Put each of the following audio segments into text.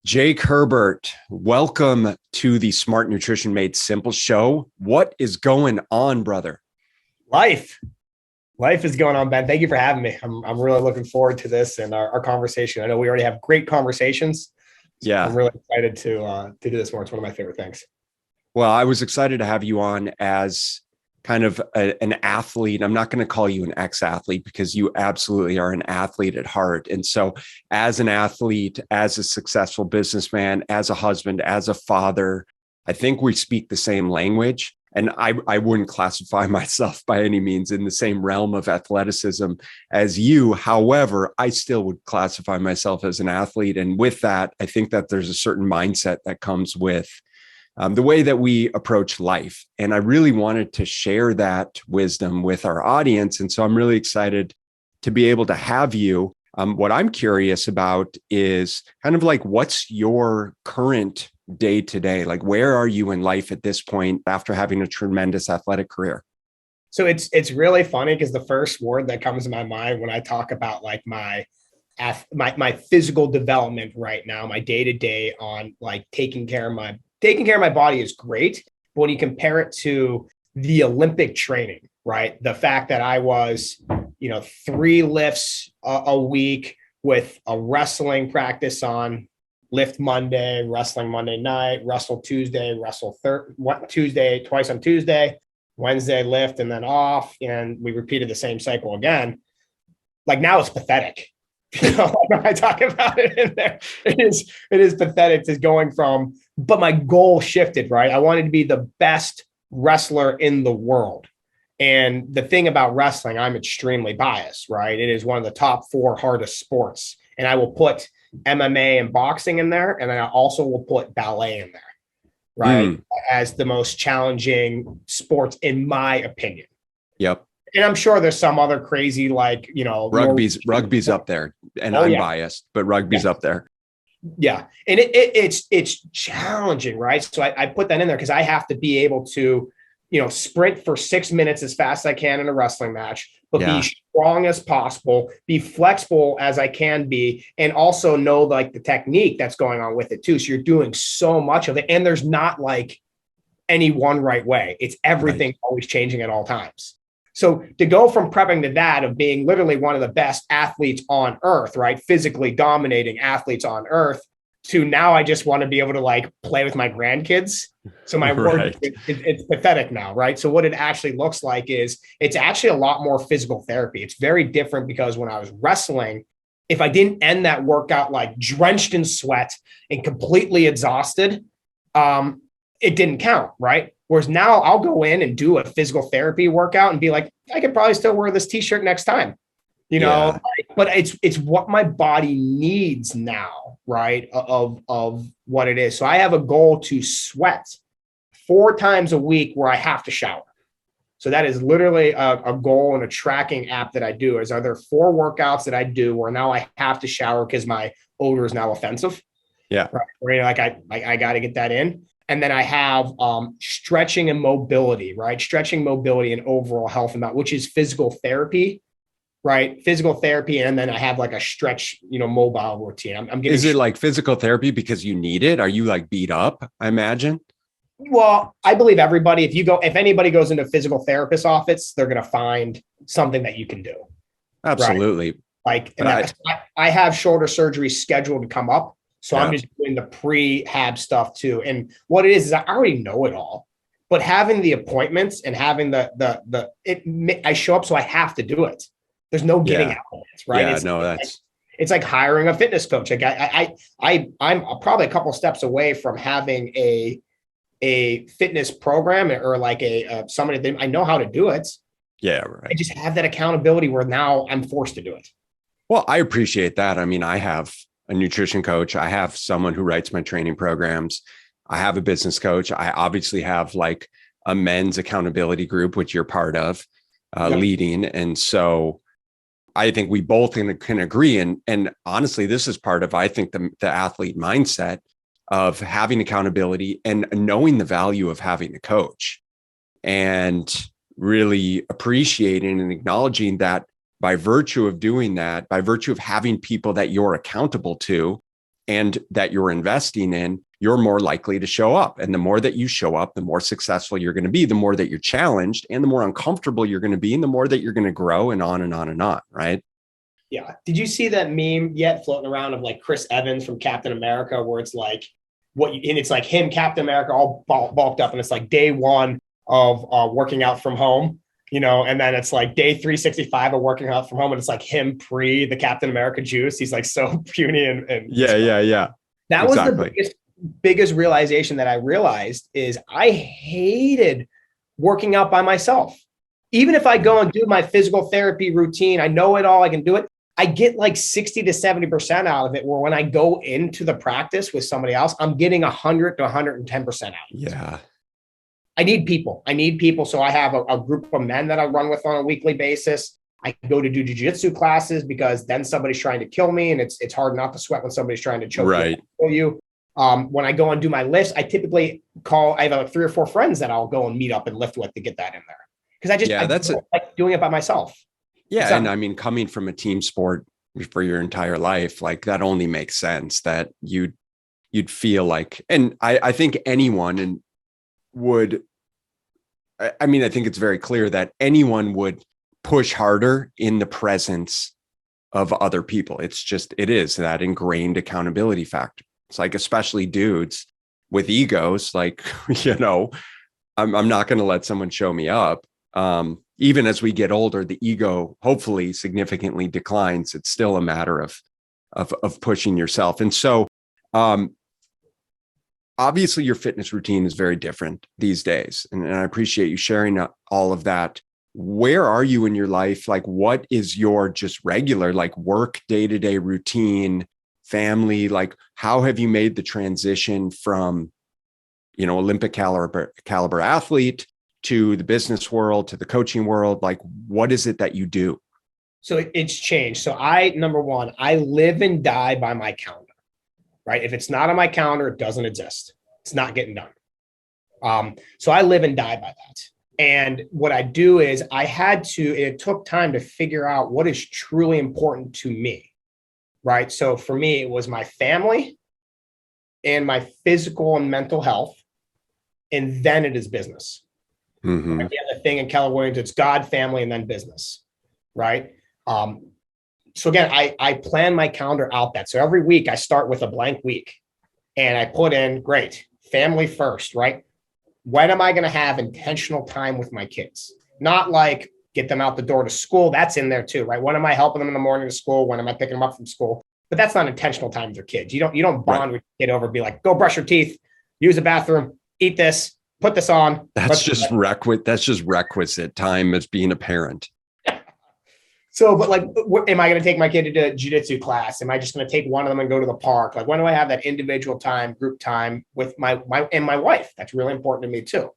Jake Herbert, welcome to the Smart Nutrition Made Simple show. What is going on, brother? Life is going on, Ben. Thank you for having me. I'm really looking forward to this and our conversation. I know we already have great conversations. So Yeah. I'm really excited to do this more. It's one of my favorite things. Well, I was excited to have you on as kind of an athlete. I'm not going to call you an ex-athlete because you absolutely are an athlete at heart. And so as an athlete, as a successful businessman, as a husband, as a father, I think we speak the same language. And I wouldn't classify myself by any means in the same realm of athleticism as you. However, I still would classify myself as an athlete. And with that, I think that there's a certain mindset that comes with the way that we approach life. And I really wanted to share that wisdom with our audience. And so I'm really excited to be able to have you. What I'm curious about is kind of like, what's your current day to day? Like, where are you in life at this point after having a tremendous athletic career? So it's really funny because the first word that comes to my mind when I talk about like my physical development right now, my day to day on like taking care of my body is great. But when you compare it to the Olympic training, right? The fact that I was, 3 lifts a week with a wrestling practice on lift Monday, wrestling Monday night, wrestle Tuesday, Tuesday, twice on Tuesday, Wednesday lift and then off. And we repeated the same cycle again. Like now it's pathetic. When I talk about it in there, it is pathetic to going from, but my goal shifted, right? I wanted to be the best wrestler in the world. And the thing about wrestling, I'm extremely biased, right? It is one of the top 4 hardest sports. And I will put MMA and boxing in there. And I also will put ballet in there, right? As the most challenging sports, in my opinion. Yep. And I'm sure there's some other crazy, like, rugby's up there, and I'm biased, but rugby's up there. Yeah. And it's challenging, right? So I put that in there because I have to be able to, sprint for 6 minutes as fast as I can in a wrestling match, but be strong as possible, be flexible as I can be, and also know like the technique that's going on with it too. So you're doing so much of it. And there's not like any one right way. It's everything always changing at all times. So to go from prepping to that of being literally one of the best athletes on earth, right? Physically dominating athletes on earth, to now I just want to be able to like play with my grandkids. So my work, it's pathetic now, right? So what it actually looks like is it's actually a lot more physical therapy. It's very different because when I was wrestling, if I didn't end that workout like drenched in sweat and completely exhausted, it didn't count, right? Whereas now I'll go in and do a physical therapy workout and be like, I could probably still wear this t-shirt next time, but it's what my body needs now, right? Of what it is. So I have a goal to sweat 4 times a week where I have to shower. So that is literally a goal and a tracking app that I do. Are there 4 workouts that I do where now I have to shower because my odor is now offensive? Yeah. Right. Where I got to get that in. And then I have stretching and mobility, right? Stretching, mobility, and overall health amount, which is physical therapy, right? Physical therapy. And then I have like a stretch, mobile routine. I'm getting. Is it like physical therapy because you need it? Are you like beat up, I imagine? Well, I believe everybody, if anybody goes into a physical therapist's office, they're going to find something that you can do. Absolutely. Right? Like, I have shoulder surgery scheduled to come up. So I'm just doing the prehab stuff too. And what it is I already know it all, but having the appointments and having I show up, so I have to do it. There's no getting out of it, right? It's like hiring a fitness coach. Like I'm probably a couple of steps away from having a fitness program or like somebody that I know how to do it. Yeah. Right. I just have that accountability where now I'm forced to do it. Well, I appreciate that. I mean, I have a nutrition coach. I have someone who writes my training programs. I have a business coach. I obviously have like a men's accountability group, which you're part of, leading. And so I think we both can agree. And honestly, this is part of, I think, the athlete mindset of having accountability and knowing the value of having a coach and really appreciating and acknowledging that by virtue of doing that, by virtue of having people that you're accountable to, and that you're investing in, you're more likely to show up. And the more that you show up, the more successful you're going to be, the more that you're challenged and the more uncomfortable you're going to be, and the more that you're going to grow, and on and on and on. Right. Yeah. Did you see that meme yet floating around of like Chris Evans from Captain America, where it's like and it's like him, Captain America, all bulked up. And it's like day one of working out from home, and then it's like day 365 of working out from home. And it's like him pre the Captain America juice. He's like so puny and yeah. That was the biggest realization that I realized is I hated working out by myself. Even if I go and do my physical therapy routine, I know it all, I can do it. I get like 60 to 70% out of it, where when I go into the practice with somebody else, I'm getting 100 to 110% out. Yeah. I need people. So I have a group of men that I run with on a weekly basis. I go to do jiu-jitsu classes because then somebody's trying to kill me, and it's hard not to sweat when somebody's trying to choke you, kill you. When I go and do my lifts, I typically I have like 3 or 4 friends that I'll go and meet up and lift with to get that in there. Because I don't like doing it by myself. Yeah. And I mean, coming from a team sport for your entire life, like that only makes sense that you'd feel like, and I think anyone I think it's very clear that anyone would push harder in the presence of other people. It is that ingrained accountability factor. It's like, especially dudes with egos, like, I'm not going to let someone show me up. Even as we get older, the ego hopefully significantly declines. It's still a matter of pushing yourself. And so, obviously your fitness routine is very different these days. And I appreciate you sharing all of that. Where are you in your life? Like, what is your just regular, like, work day-to-day routine, family? Like, how have you made the transition from, Olympic caliber athlete to the business world, to the coaching world? Like, what is it that you do? So it's changed. So number one, I live and die by my calendar, right? If it's not on my calendar, it doesn't exist. It's not getting done. So I live and die by that. And what I do is it took time to figure out what is truly important to me, right? So for me, it was my family and my physical and mental health. And then it is business. Mm-hmm. Right? We have the thing in Keller Williams, it's God, family, and then business, right? So again, I plan my calendar out that. So every week I start with a blank week and I put in, great, family first, right? When am I going to have intentional time with my kids? Not like get them out the door to school. That's in there too, right? When am I helping them in the morning to school? When am I picking them up from school? But that's not intentional time with your kids. You don't bond with your kid over, be like, go brush your teeth, use the bathroom, eat this, put this on. That's just requisite time as being a parent. So, but like, am I going to take my kid to the jiu-jitsu class? Am I just going to take one of them and go to the park? Like, when do I have that individual time, group time with my wife? That's really important to me too.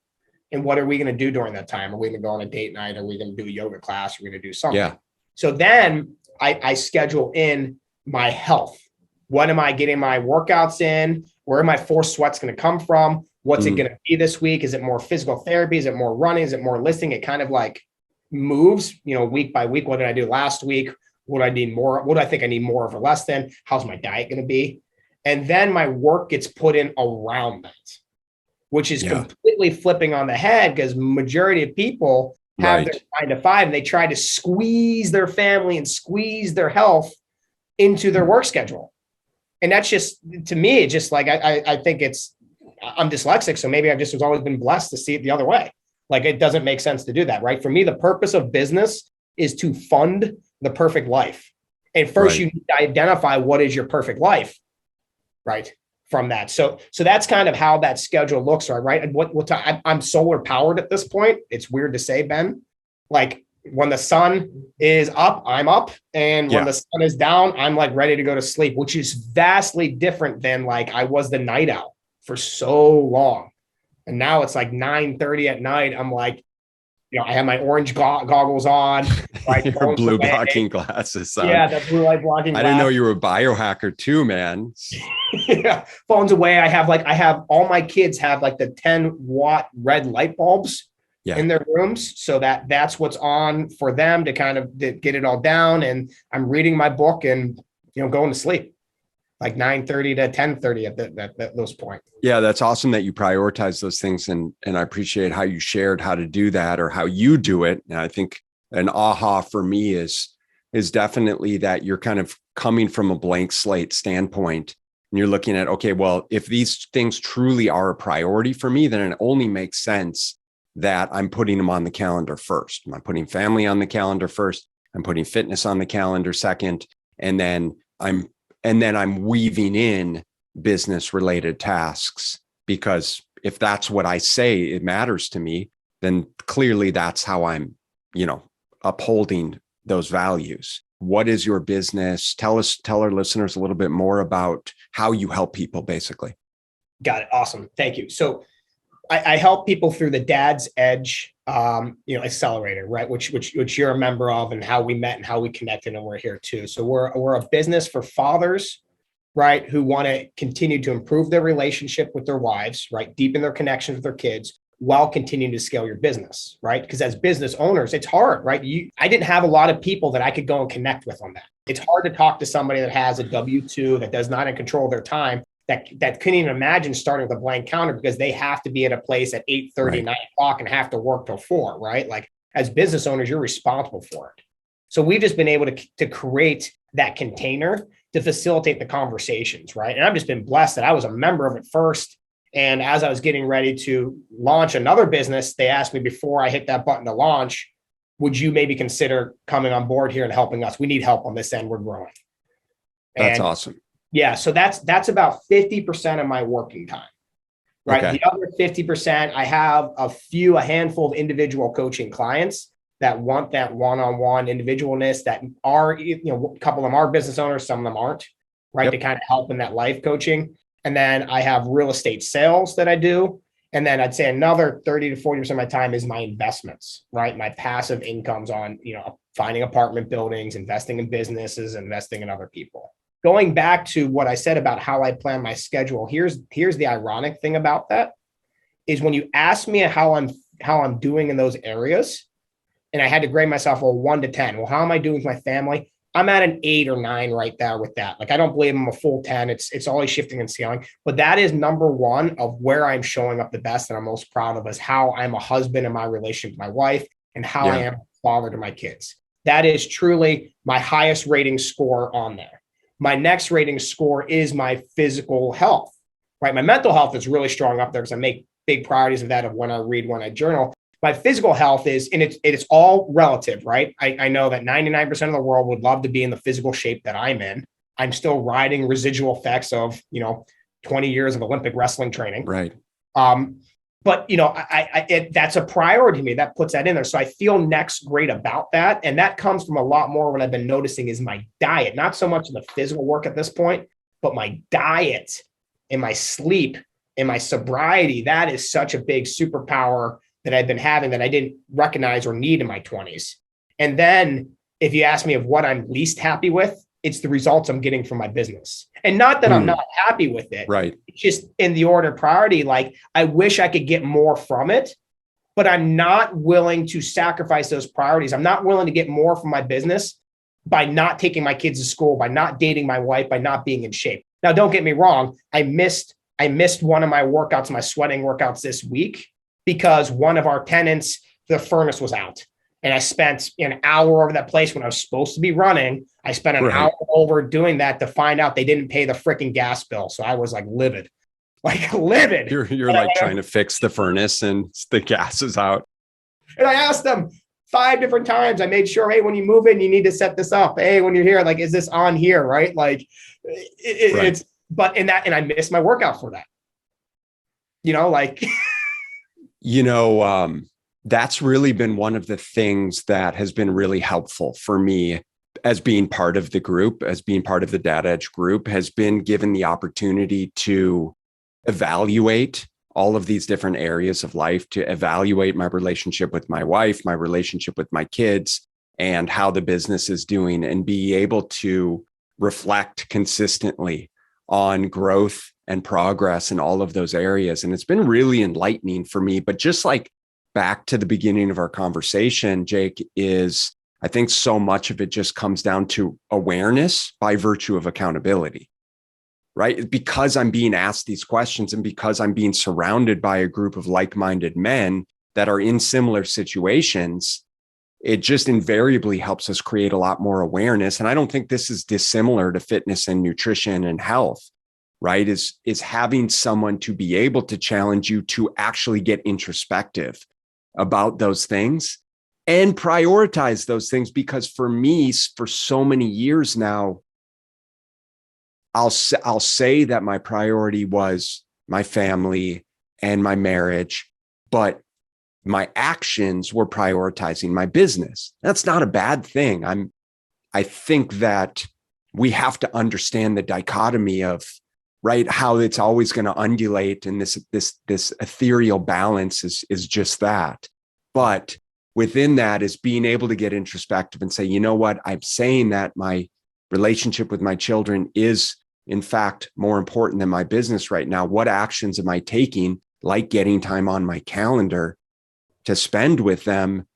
And what are we going to do during that time? Are we going to go on a date night? Are we going to do a yoga class? Are we going to do something? Yeah. So then I schedule in my health. When am I getting my workouts in? Where are my forced sweats going to come from? What's it going to be this week? Is it more physical therapy? Is it more running? Is it more lifting? It kind of like moves, week by week. What did I do last week? What do I need more? What do I think I need more of or less than? How's my diet going to be? And then my work gets put in around that, which is completely flipping on the head, because majority of people have their 9 to 5 and they try to squeeze their family and squeeze their health into their work schedule. And that's just, to me, just like, I think I'm dyslexic. So maybe I've just always been blessed to see it the other way. Like, it doesn't make sense to do that, right? For me, the purpose of business is to fund the perfect life. And first you need to identify what is your perfect life, right? From that. So that's kind of how that schedule looks, right? And I'm solar powered at this point. It's weird to say, Ben, like, when the sun is up, I'm up. And when the sun is down, I'm like ready to go to sleep, which is vastly different than like I was the night owl for so long. And now it's like 9:30 at night. I'm like, I have my orange goggles on. Right? Your blue blocking glasses on. Yeah, the blue light blocking I didn't know you were a biohacker too, man. Yeah, phones away. I have all my kids have like the 10-watt red light bulbs in their rooms. So that's what's on for them to kind of get it all down. And I'm reading my book and, going to sleep. like 9:30 to 10:30 at those points. Yeah, that's awesome that you prioritize those things. And I appreciate how you shared how to do that or how you do it. And I think an aha for me is definitely that you're kind of coming from a blank slate standpoint. And you're looking at, okay, well, if these things truly are a priority for me, then it only makes sense that I'm putting them on the calendar first. I'm putting family on the calendar first. I'm putting fitness on the calendar second. And then I'm weaving in business related tasks, because if that's what I say it matters to me, then clearly that's how I'm, upholding those values. What is your business? Tell our listeners a little bit more about how you help people, basically. Got it. Awesome. Thank you. So I help people through the Dad's Edge, accelerator, right? Which you're a member of, and how we met and how we connected, and we're here too. So we're a business for fathers, right, who want to continue to improve their relationship with their wives, right, deepen their connections with their kids while continuing to scale your business, right? Because as business owners, it's hard, right? I didn't have a lot of people that I could go and connect with on that. It's hard to talk to somebody that has a W-2 that does not control their time, that couldn't even imagine starting with a blank calendar, because they have to be at a place at 8:30, right, 9 o'clock and have to work till 4, right? Like, as business owners, you're responsible for it. So we've just been able to create that container to facilitate the conversations, right? And I've just been blessed that I was a member of it first. And as I was getting ready to launch another business, they asked me before I hit that button to launch, would you maybe consider coming on board here and helping us? We need help on this end. We're growing. That's awesome. Yeah. So that's about 50% of my working time, right? Okay. The other 50%, I have a handful of individual coaching clients that want that one-on-one individualness, that are, a couple of them are business owners, some of them aren't, right? Yep. To kind of help in that life coaching. And then I have real estate sales that I do. And then I'd say another 30 to 40% of my time is my investments, right? My passive incomes on, finding apartment buildings, investing in businesses, investing in other people. Going back to what I said about how I plan my schedule, here's the ironic thing about that is when you ask me how I'm doing in those areas, and I had to grade myself, 1 to 10. Well, how am I doing with my family? I'm at an 8 or 9 right there with that. Like, I don't believe I'm a full 10. It's always shifting and scaling, but that is number one of where I'm showing up the best and I'm most proud of, is how I'm a husband in my relationship with my wife, and how I am a father to my kids. That is truly my highest rating score on there. My next rating score is my physical health, right? My mental health is really strong up there because I make big priorities of that, of when I read, when I journal. My physical health is, and it's all relative, right? I know that 99% of the world would love to be in the physical shape that I'm in. I'm still riding residual effects of, 20 years of Olympic wrestling training. Right. But, that's a priority to me. That puts that in there. So I feel next great about that. And that comes from a lot more, what I've been noticing is my diet, not so much the physical work at this point, but my diet and my sleep and my sobriety. That is such a big superpower that I've been having that I didn't recognize or need in my 20s. And then if you ask me of what I'm least happy with, it's the results I'm getting from my business. And not that I'm not happy with it. Right. It's just in the order of priority. Like, I wish I could get more from it, but I'm not willing to sacrifice those priorities. I'm not willing to get more from my business by not taking my kids to school, by not dating my wife, by not being in shape. Now, don't get me wrong. I missed one of my workouts, my sweating workouts this week, because one of our tenants, the furnace was out. And I spent an hour over that place when I was supposed to be running. I spent an hour over doing that to find out they didn't pay the freaking gas bill. So I was like livid. You're like trying to fix the furnace and the gas is out. And I asked them 5 different times. I made sure, hey, when you move in, you need to set this up. Hey, when you're here, like, is this on here? Right. Like it's, but in that, and I missed my workout for that, that's really been one of the things that has been really helpful for me as being part of the group, as being part of the Dad Edge group, has been given the opportunity to evaluate all of these different areas of life, to evaluate my relationship with my wife, my relationship with my kids, and how the business is doing, and be able to reflect consistently on growth and progress in all of those areas. And it's been really enlightening for me. But just like back to the beginning of our conversation, Jake, is I think so much of it just comes down to awareness by virtue of accountability. right? Because I'm being asked these questions and because I'm being surrounded by a group of like-minded men that are in similar situations, it just invariably helps us create a lot more awareness. And I don't think this is dissimilar to fitness and nutrition and health, right? Is having someone to be able to challenge you to actually get introspective about those things and prioritize those things. Because for me, for so many years now, I'll say that my priority was my family and my marriage, but my actions were prioritizing my business. That's not a bad thing. I think that we have to understand the dichotomy of, right, how it's always going to undulate, and this ethereal balance is just that. But within that is being able to get introspective and say, you know what, I'm saying that my relationship with my children is in fact more important than my business right now. What actions am I taking, like getting time on my calendar to spend with them,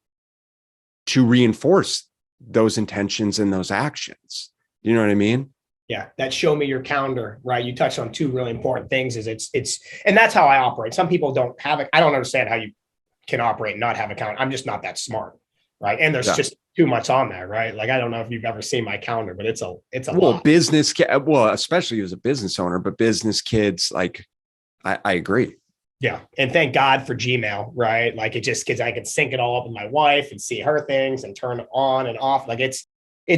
to reinforce those intentions and those actions? You know what I mean? Yeah, that show me your calendar, right? You touched on two really important things. Is it's and that's how I operate. Some people don't have it. I don't understand how you can operate and not have a calendar. I'm just not that smart, right? And there's just too much on there, right? Like, I don't know if you've ever seen my calendar, but it's a lot. Well, especially as a business owner, but business kids, like, I agree. Yeah. And thank God for Gmail, right? Like, it just, because I can sync it all up with my wife and see her things and turn it on and off. Like, it's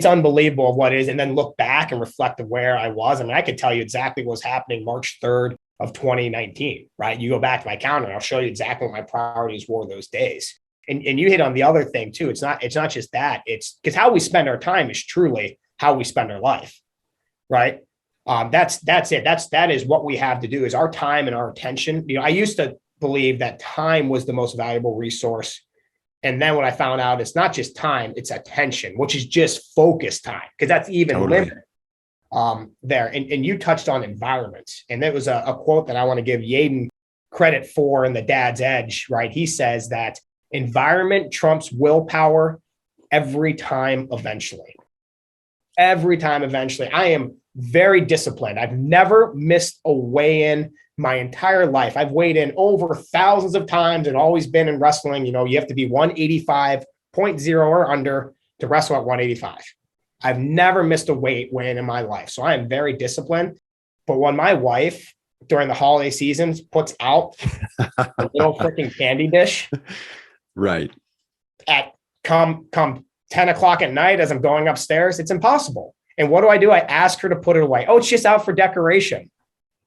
unbelievable what it is. And then look back and reflect of where I was. I mean, I could tell you exactly what was happening March 3rd of 2019, right? You go back to my calendar, I'll show you exactly what my priorities were those days. And you hit on the other thing too. It's not just that. It's because how we spend our time is truly how we spend our life, right? That's it. That is what we have to do, is our time and our attention. You know, I used to believe that time was the most valuable resource. And then what I found out, it's not just time, it's attention, which is just focused time, because that's even limited there. And you touched on environment. And there was a quote that I want to give Yaden credit for in The Dad's Edge, right? He says that environment trumps willpower every time eventually. Every time eventually. I am very disciplined. I've never missed a weigh-in my entire life. I've weighed in over thousands of times and always been in wrestling. You know, you have to be 185.0 or under to wrestle at 185. I've never missed a weigh-in in my life. So I am very disciplined. But when my wife during the holiday seasons puts out a little freaking candy dish, right, at come 10 o'clock at night as I'm going upstairs, it's impossible. And what do? I ask her to put it away. Oh, it's just out for decoration.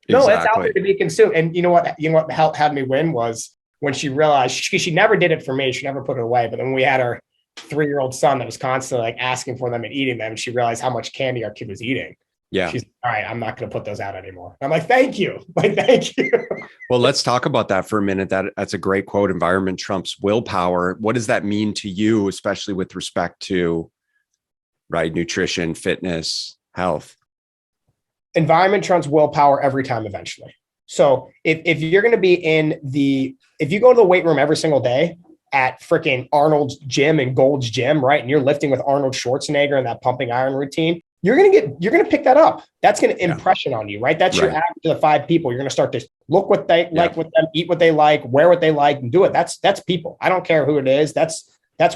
No, it's out there to be consumed. And you know what had me win was when she realized, she never did it for me. She never put it away. But then when we had our 3-year-old son that was constantly like asking for them and eating them, she realized how much candy our kid was eating. Yeah. She's like, all right, I'm not going to put those out anymore. I'm like, thank you. Like, thank you. Well, let's talk about that for a minute. That's a great quote. Environment trumps willpower. What does that mean to you, especially with respect to, right, nutrition, fitness, health? Environment trumps willpower every time eventually. So if you're going to be if you go to the weight room every single day at freaking Arnold's gym and Gold's Gym, right, and you're lifting with Arnold Schwarzenegger and that pumping iron routine, you're going to pick that up. That's going to impression on you, right? That's your average of the 5 people. You're going to start to look what they like with them, eat what they like, wear what they like, and do it. That's people. I don't care who it is. That's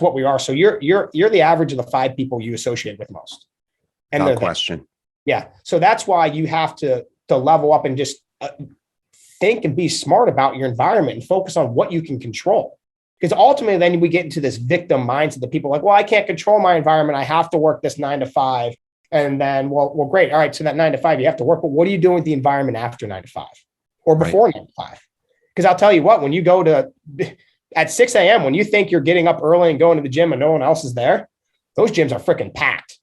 what we are. So you're the average of the 5 people you associate with most. And no question. Yeah. So that's why you have to level up and just think and be smart about your environment and focus on what you can control. Because ultimately, then we get into this victim mindset that people are like, well, I can't control my environment. I have to work this 9 to 5. And then, well, great. All right. So that 9 to 5, you have to work, but what are you doing with the environment after 9 to 5 or before 9 to 5? Because I'll tell you what, when you go to at 6 a.m., when you think you're getting up early and going to the gym and no one else is there, those gyms are freaking packed.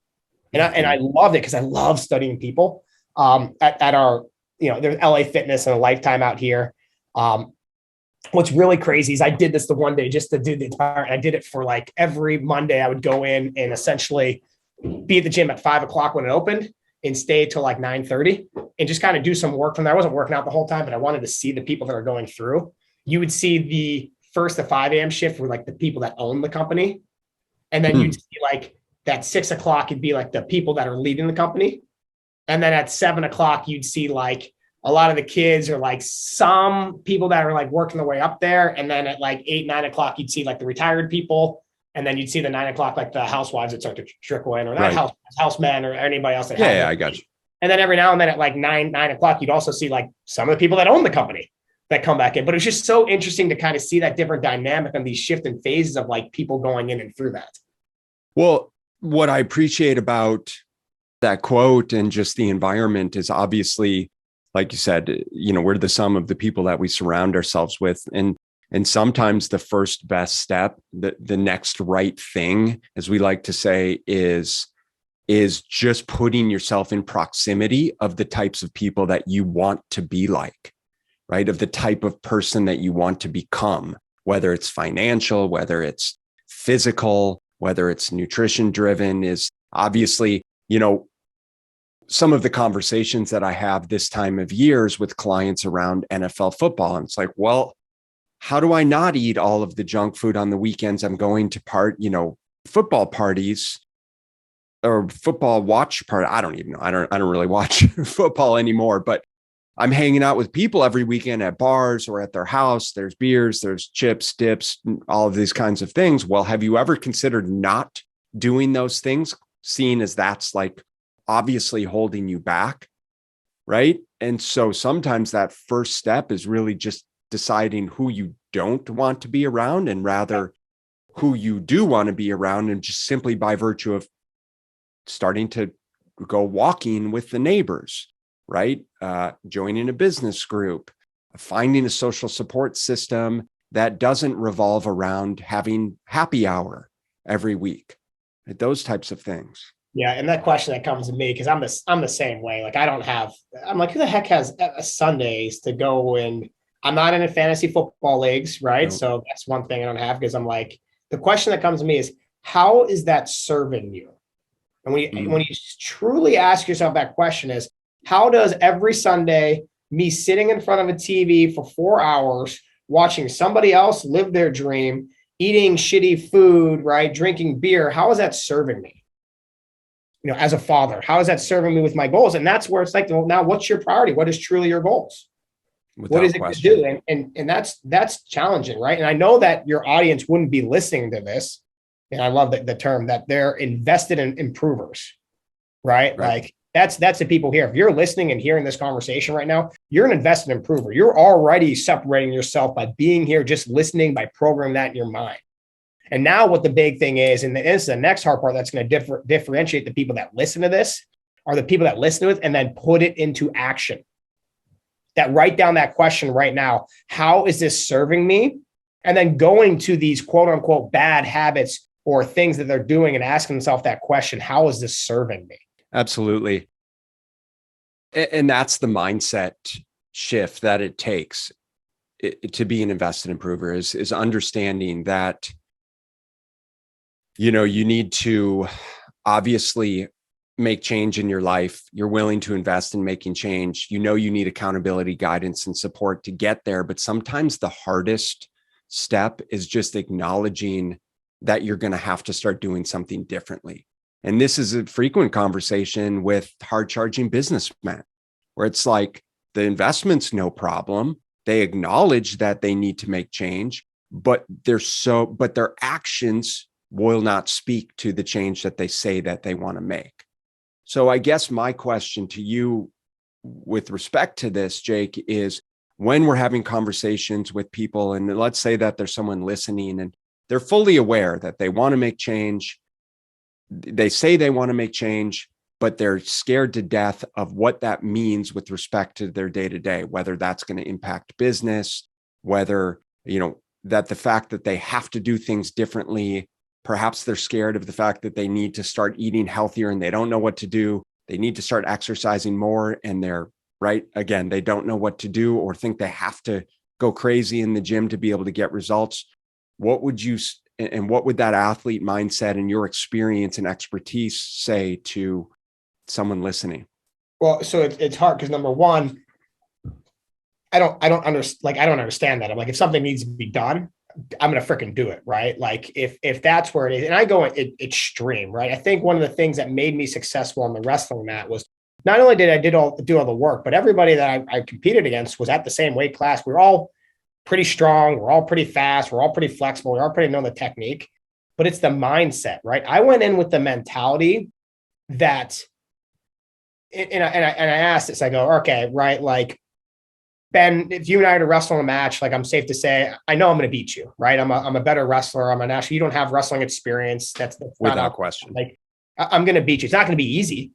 And I love it because I love studying people at our, there's LA Fitness and a Lifetime out here. What's really crazy is I did this the one day just to do the entire, I did it for like every Monday. I would go in and essentially be at the gym at 5 o'clock when it opened and stay till like 9:30 and just kind of do some work from there. I wasn't working out the whole time, but I wanted to see the people that are going through. You would see the 1 to 5 a.m. shift were like the people that own the company. And then you'd see like that 6 o'clock, it'd be like the people that are leading the company. And then at 7 o'clock, you'd see like a lot of the kids or like some people that are like working their way up there. And then at like 8, 9 o'clock, you'd see like the retired people. And then you'd see the 9 o'clock, like the housewives that start to trickle in, or not housemen or anybody else that yeah, I got you. And then every now and then at like 9 o'clock, you'd also see like some of the people that own the company that come back in. But it's just so interesting to kind of see that different dynamic and these shifting phases of like people going in and through that. Well, what I appreciate about that quote and just the environment is obviously, like you said, we're the sum of the people that we surround ourselves with. And sometimes the first best step, the next right thing, as we like to say, is just putting yourself in proximity of the types of people that you want to be like, right? Of the type of person that you want to become, whether it's financial, whether it's physical, whether it's nutrition driven, is obviously, some of the conversations that I have this time of years with clients around NFL football. And it's like, well, how do I not eat all of the junk food on the weekends? I'm going to football parties or football watch party. I don't even know. I don't really watch football anymore, but I'm hanging out with people every weekend at bars or at their house. There's beers, there's chips, dips, all of these kinds of things. Well, have you ever considered not doing those things, seeing as that's like obviously holding you back? Right. And so sometimes that first step is really just deciding who you don't want to be around and rather who you do want to be around. And just simply by virtue of starting to go walking with the neighbors, right? Joining a business group, finding a social support system that doesn't revolve around having happy hour every week, right? Those types of things. Yeah. And that question that comes to me, because I'm the same way. Like I'm like, who the heck has Sundays to go and I'm not in a fantasy football leagues, right? Nope. So that's one thing I don't have, because I'm like, the question that comes to me is, how is that serving you? And when you truly ask yourself that question is, how does every Sunday me sitting in front of a TV for 4 hours, watching somebody else live their dream, eating shitty food, right? Drinking beer, how is that serving me? As a father, how is that serving me with my goals? And that's where it's like, well, now what's your priority? What is truly your goals? What is it to do? And that's challenging, right? And I know that your audience wouldn't be listening to this. And I love the term that they're invested in improvers, right? Like that's the people here. If you're listening and hearing this conversation right now, you're an invested improver. You're already separating yourself by being here, just listening, by programming that in your mind. And now what the big thing is, and this is the next hard part that's going to differentiate the people that listen to this, are the people that listen to it and then put it into action. That write down that question right now. How is this serving me? And then going to these quote unquote bad habits or things that they're doing and asking themselves that question, how is this serving me? Absolutely. And that's the mindset shift that it takes to be an invested improver is understanding that, you need to obviously make change in your life. You're willing to invest in making change. You need accountability, guidance, and support to get there. But sometimes the hardest step is just acknowledging that you're going to have to start doing something differently. And this is a frequent conversation with hard charging businessmen, where it's like the investment's no problem. They acknowledge that they need to make change, but their actions will not speak to the change that they say that they want to make. So I guess my question to you with respect to this, Jake, is when we're having conversations with people, and let's say that there's someone listening and they're fully aware that they want to make change. They say they want to make change, but they're scared to death of what that means with respect to their day-to-day, whether that's going to impact business, whether, that the fact that they have to do things differently. Perhaps they're scared of the fact that they need to start eating healthier and they don't know what to do. They need to start exercising more and they don't know what to do or think they have to go crazy in the gym to be able to get results. What would that athlete mindset and your experience and expertise say to someone listening? Well, so it's hard because number one, I don't understand that. I'm like, if something needs to be done, I'm going to freaking do it. Right. Like if that's where it is, and I go extreme, right? I think one of the things that made me successful on the wrestling mat was not only did I do all the work, but everybody that I competed against was at the same weight class. We were all pretty strong. We're all pretty fast. We're all pretty flexible. We all pretty know the technique, but it's the mindset, right? I went in with the mentality that, and I asked this, I go, okay, right. Like, Ben, if you and I are to wrestle in a match, like I'm safe to say, I know I'm going to beat you, right? I'm a better wrestler. I'm a national. You don't have wrestling experience. That's without question. Like, I'm going to beat you. It's not going to be easy,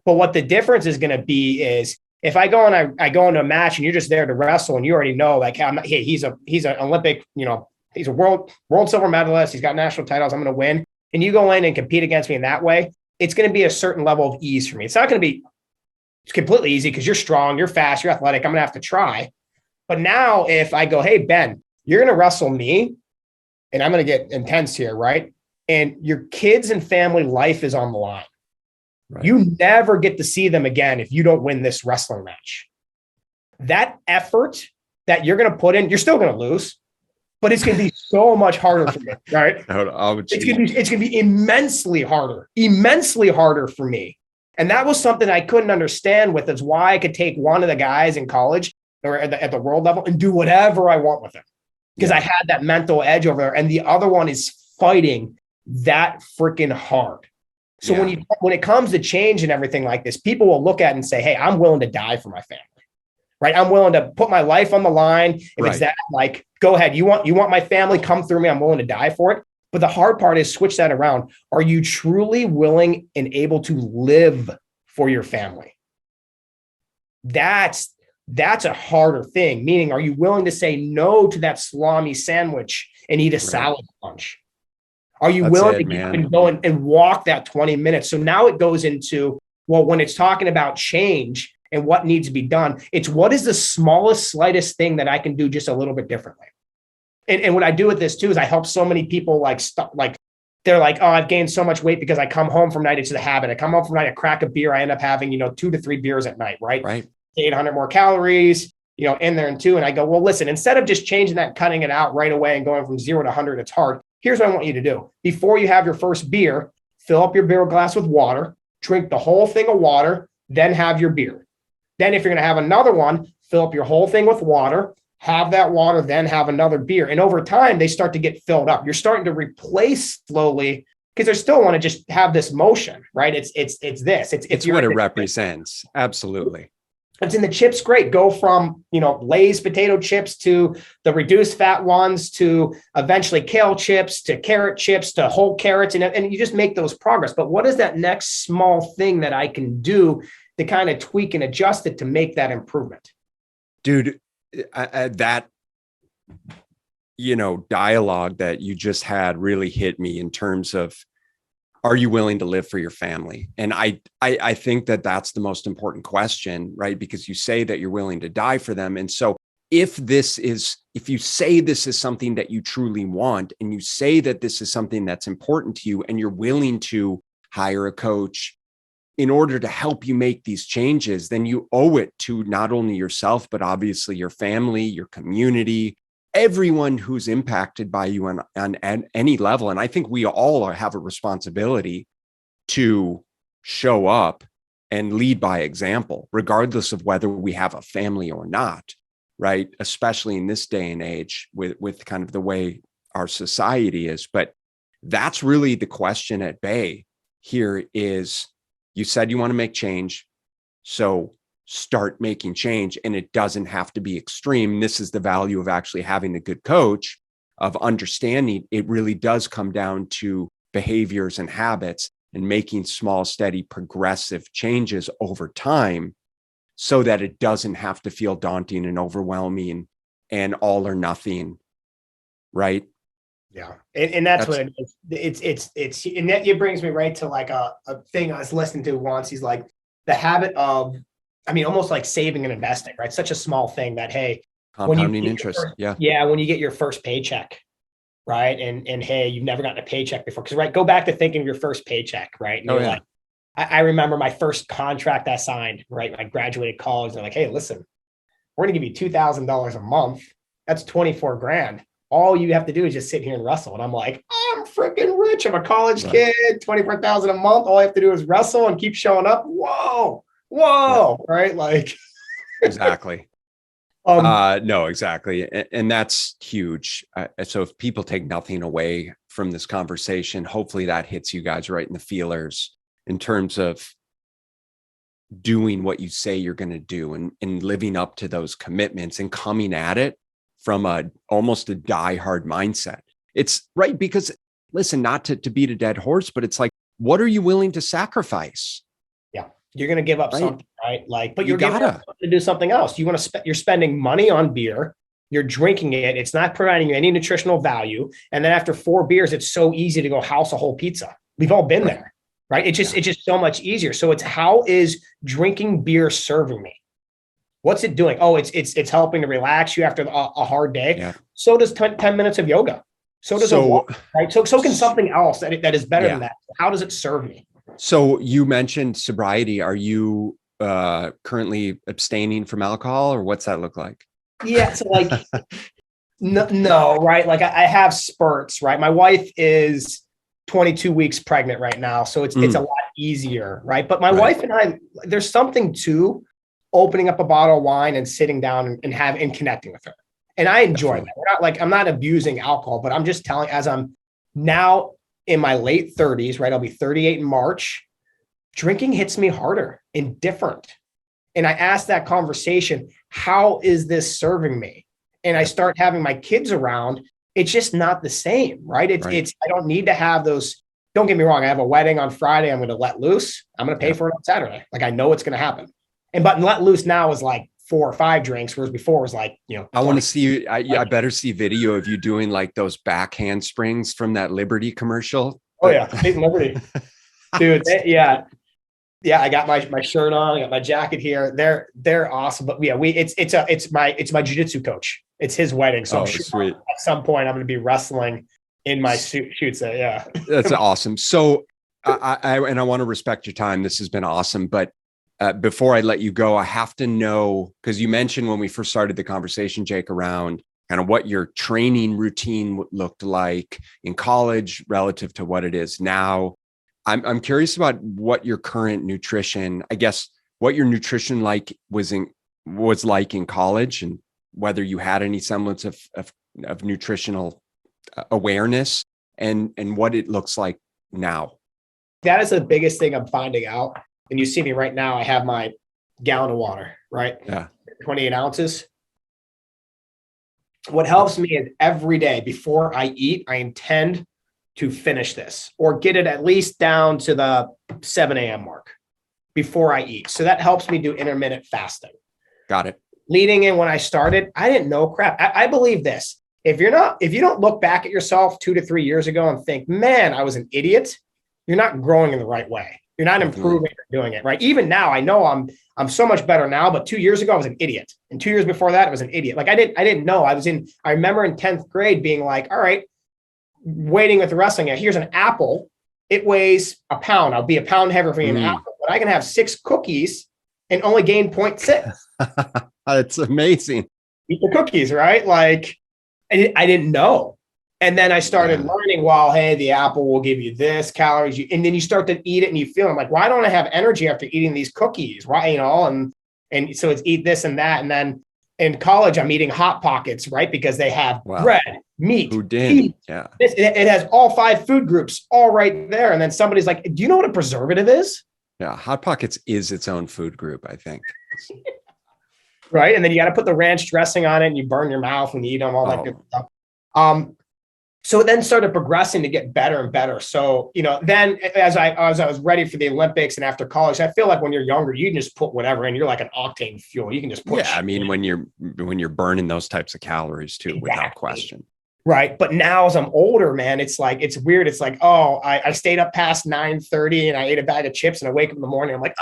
but what the difference is going to be is if I go and I go into a match and you're just there to wrestle and you already know, like, hey, he's an Olympic, he's a world silver medalist. He's got national titles. I'm going to win. And you go in and compete against me in that way, it's going to be a certain level of ease for me. It's not going to be completely easy because you're strong, you're fast, you're athletic. I'm going to have to try. But now if I go, hey, Ben, you're going to wrestle me and I'm going to get intense here, right? And your kids and family life is on the line. Right. You never get to see them again if you don't win this wrestling match. That effort that you're going to put in, you're still going to lose, but it's going to be so much harder for me, right? It's going to be immensely harder for me. And that was something I couldn't understand with, is why I could take one of the guys in college or at the world level and do whatever I want with him, because I had that mental edge over there. And the other one is fighting that freaking hard. So when it comes to change and everything like this, people will look at it and say, hey, I'm willing to die for my family, right? I'm willing to put my life on the line. If it's that, like, go ahead. You want my family, come through me. I'm willing to die for it. But the hard part is switch that around. Are you truly willing and able to live for your family? That's a harder thing. Meaning, are you willing to say no to that salami sandwich and eat a salad lunch? Are you willing to get up and go and walk that 20 minutes? So now it goes into, well, when it's talking about change and what needs to be done, it's what is the smallest, slightest thing that I can do just a little bit differently. And what I do with this too is I help so many people they're like, oh, I've gained so much weight because I come home from night. It's the habit. I come home from night, I crack a beer. I end up having, 2 to 3 beers at night, right? Right. 800 more calories, in there and two. And I go, well, listen, instead of just changing that, cutting it out right away and going from 0 to 100, it's hard. Here's what I want you to do. Before you have your first beer, fill up your beer glass with water, drink the whole thing of water, then have your beer. Then if you're going to have another one, fill up your whole thing with water, have that water, then have another beer. And over time, they start to get filled up. You're starting to replace slowly, because they still want to just have this motion, right? It's this. It's what it represents. Absolutely. It's in the chips. Great. Go from, Lay's potato chips to the reduced fat ones to eventually kale chips to carrot chips to whole carrots. And you just make those progress. But what is that next small thing that I can do to kind of tweak and adjust it to make that improvement? Dude, that, dialogue that you just had really hit me in terms of, are you willing to live for your family? And I think that that's the most important question, right? Because you say that you're willing to die for them. And so if you say this is something that you truly want, and you say that this is something that's important to you, and you're willing to hire a coach in order to help you make these changes, then you owe it to not only yourself, but obviously your family, your community, everyone who's impacted by you on any level. And I think we all have a responsibility to show up and lead by example, regardless of whether we have a family or not, right? Especially in this day and age with kind of the way our society is. But that's really the question at bay here is, you said you want to make change. So start making change, and it doesn't have to be extreme. This is the value of actually having a good coach, of understanding it really does come down to behaviors and habits and making small, steady, progressive changes over time so that it doesn't have to feel daunting and overwhelming and all or nothing. Right. Yeah. And that's what it is. It's, and that it brings me right to like a thing I was listening to once. He's like, the habit of, almost like saving and investing, right? Such a small thing that, hey, compounding interest. When you get your first paycheck, right? And hey, you've never gotten a paycheck before. Cause go back to thinking of your first paycheck, right? And like, I remember my first contract I signed, right? I graduated college. They're like, hey, listen, we're going to give you $2,000 a month. That's 24 grand. All you have to do is just sit here and wrestle. And I'm like, I'm freaking rich. I'm a college kid, 24,000 a month. All I have to do is wrestle and keep showing up. Whoa. whoa, right? Like, Exactly. um, No, exactly. And that's huge. So if people take nothing away from this conversation, hopefully that hits you guys right in the feelers in terms of doing what you say you're going to do and living up to those commitments and coming at it from almost a diehard mindset. It's right because listen, not to beat a dead horse, but it's like, what are you willing to sacrifice? yeah, you're going to give up Right? something, right? Like, but You you're giving up to do something else. You want to you're spending money on beer. You're drinking it. It's not providing you any nutritional value. And then after 4 beers, it's so easy to go house a whole pizza. We've all been there, right? It's just so much easier. So it's, how is drinking beer serving me? What's it doing? Oh, it's helping to relax you after a hard day. Yeah. So does 10 minutes of yoga. So does a walk, right? So can something else that is better than that. How does it serve me? So you mentioned sobriety. Are you currently abstaining from alcohol, or what's that look like? Yeah. So like, no, right? Like I have spurts, right? My wife is 22 weeks pregnant right now. So it's a lot easier, right? But my wife and I, there's something to opening up a bottle of wine and sitting down and connecting with her. And I enjoy that. We're not like, I'm not abusing alcohol, but I'm just telling, as I'm now in my late 30s, right? I'll be 38 in March. Drinking hits me harder and different. And I asked that conversation, how is this serving me? And I start having my kids around. It's just not the same, right? It's I don't need to have those. Don't get me wrong. I have a wedding on Friday. I'm going to let loose. I'm going to pay for it on Saturday. Like I know it's going to happen. But let loose now is like 4 or 5 drinks, whereas before it was like, I want to see you. I better see video of you doing like those back handsprings from that Liberty commercial. Oh yeah, Liberty, dude. Yeah. I got my shirt on. I got my jacket here. They're awesome. But yeah, it's my jiu-jitsu coach. It's his wedding, so sweet. At some point I'm going to be wrestling in my shoot set. Yeah, that's awesome. So I want to respect your time. This has been awesome, but. Before I let you go, I have to know, because you mentioned when we first started the conversation, Jake, around kind of what your training routine looked like in college relative to what it is now. I'm curious about what your current nutrition, I guess, what your nutrition was like in college, and whether you had any semblance of nutritional awareness and what it looks like now. That is the biggest thing I'm finding out. And you see me right now, I have my gallon of water, right? Yeah. 28 ounces. What helps me is every day before I eat, I intend to finish this or get it at least down to the 7 a.m. mark before I eat. So that helps me do intermittent fasting. Got it. Leading in when I started, I didn't know crap. I believe this. If you don't look back at yourself 2 to 3 years ago and think, man, I was an idiot, you're not growing in the right way. You're not improving or doing it right. Even now, I know I'm so much better now, but 2 years ago, I was an idiot. And 2 years before that, I was an idiot. Like I didn't know. I remember in 10th grade being like, all right, waiting with the wrestling. Here's an apple. It weighs a pound. I'll be a pound heavier for an apple, but I can have 6 cookies and only gain 0.6. That's amazing. Eat the cookies, right? Like I didn't know. And then I started learning, well, hey, the apple will give you this calories. And then you start to eat it and you feel, I'm like, why don't I have energy after eating these cookies? Why, and so it's eat this and that. And then in college, I'm eating Hot Pockets, right? Because they have bread, meat, cheese. Yeah. It has all 5 food groups all right there. And then somebody's like, do you know what a preservative is? Yeah. Hot Pockets is its own food group, I think. Right. And then you got to put the ranch dressing on it and you burn your mouth when you eat them, all that good stuff. So it then started progressing to get better and better. So, then as I was ready for the Olympics and after college, I feel like when you're younger, you can just put whatever in. You're like an octane fuel. You can just put. Yeah, I mean, when you're burning those types of calories too, without question. Right. But now as I'm older, man, it's like, it's weird. It's like, oh, I stayed up past 9:30 and I ate a bag of chips and I wake up in the morning. I'm like,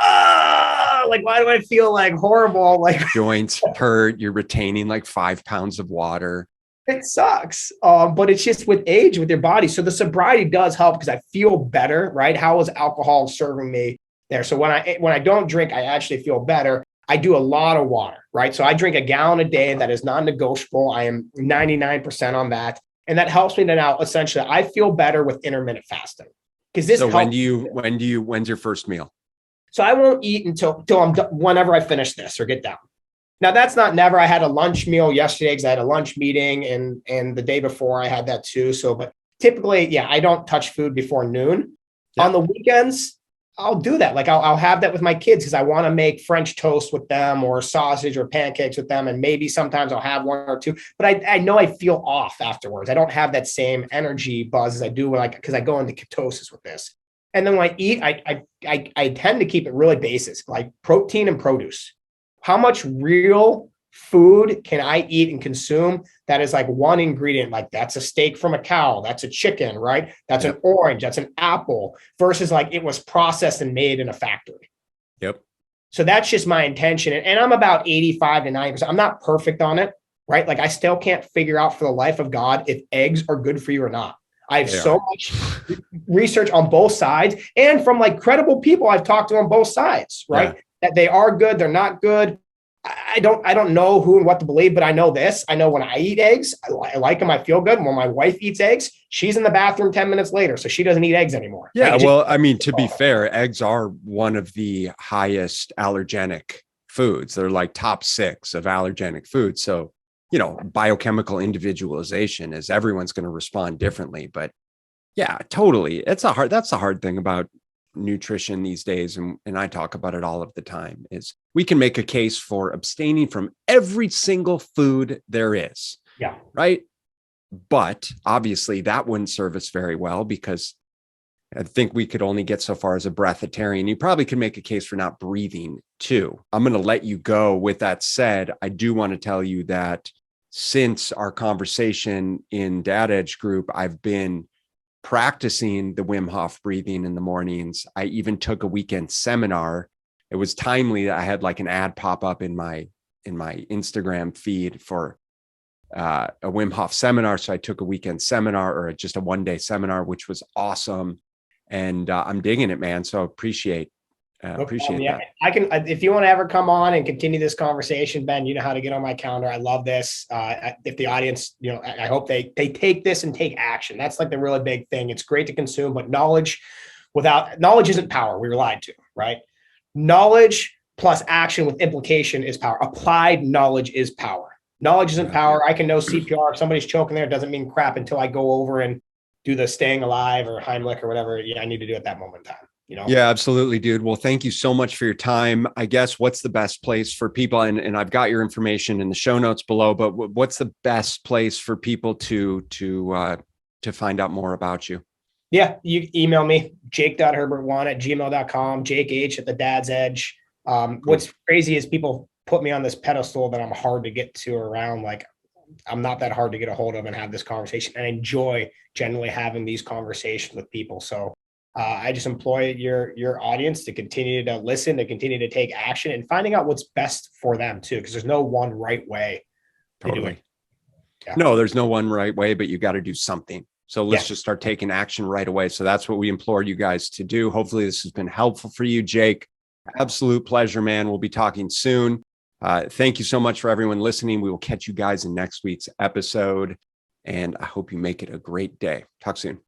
like, why do I feel like horrible? Like joints hurt. You're retaining like 5 pounds of water. It sucks. But it's just with age, with your body. So the sobriety does help because I feel better, right? How is alcohol serving me there? So when I don't drink, I actually feel better. I do a lot of water, right? So I drink a gallon a day. That is non-negotiable. I am 99% on that. And that helps me to now, essentially, I feel better with intermittent fasting. Because this so when's your first meal? So I won't eat until I'm done, whenever I finish this or get down. Now that's not never. I had a lunch meal yesterday because I had a lunch meeting, and the day before I had that too. So, but typically, yeah, I don't touch food before noon. Yeah. On the weekends, I'll do that. Like I'll have that with my kids because I want to make French toast with them or sausage or pancakes with them. And maybe sometimes I'll have one or two, but I know I feel off afterwards. I don't have that same energy buzz as I do because I go into ketosis with this. And then when I eat, I tend to keep it really basic, like protein and produce. How much real food can I eat and consume that is like one ingredient? Like that's a steak from a cow, that's a chicken, right? That's an orange, that's an apple, versus like it was processed and made in a factory. Yep. So that's just my intention. And I'm about 85 to 90%. I'm not perfect on it, right? Like I still can't figure out for the life of God if eggs are good for you or not. I have so much research on both sides and from like credible people I've talked to on both sides, right? Yeah. That they are good, they're not good. I don't know who and what to believe, but I know this. I know when I eat eggs, I like them, I feel good. When my wife eats eggs, she's in the bathroom 10 minutes later, so she doesn't eat eggs anymore. Yeah, well, I mean, to be fair, eggs are one of the highest allergenic foods. They're like top 6 of allergenic foods. So, you know, biochemical individualization is everyone's going to respond differently. But yeah, totally. That's the hard thing about nutrition these days, and I talk about it all of the time, is we can make a case for abstaining from every single food there is. Yeah. Right. But obviously that wouldn't serve us very well, because I think we could only get so far as a breatharian. You probably could make a case for not breathing too. I'm going to let you go. With that said, I do want to tell you that since our conversation in Dad Edge group, I've been practicing the Wim Hof breathing in the mornings. I even took a weekend seminar. It was timely that I had like an ad pop up in my Instagram feed for a Wim Hof seminar. So I took a weekend seminar, or just a one-day seminar, which was awesome. And I'm digging it, man. So appreciate that. I can, if you want to ever come on and continue this conversation, Ben, you know how to get on my calendar. I love this. If the audience, you know, I hope they take this and take action. That's like the really big thing. It's great to consume, but knowledge isn't power. We were lied to, right? Knowledge plus action with implication is power. Applied knowledge is power. Knowledge isn't power. I can know CPR. If somebody's choking there, it doesn't mean crap until I go over and do the staying alive or Heimlich or whatever I need to do at that moment in time. You know? Yeah, absolutely, dude. Well, thank you so much for your time. I guess what's the best place for people, and I've got your information in the show notes below, but what's the best place for people to find out more about you? Yeah, you email me, jake.herbert1@gmail.com, Jake H at the Dad's Edge. What's crazy is people put me on this pedestal that I'm hard to get to around. Like, I'm not that hard to get a hold of and have this conversation. And I enjoy generally having these conversations with people. So I just employ your audience to continue to listen, to continue to take action, and finding out what's best for them too, because there's no one right way to do it. Yeah. No, there's no one right way, but you got to do something. So let's just start taking action right away. So that's what we implore you guys to do. Hopefully this has been helpful for you, Jake. Absolute pleasure, man. We'll be talking soon. Thank you so much for everyone listening. We will catch you guys in next week's episode, and I hope you make it a great day. Talk soon.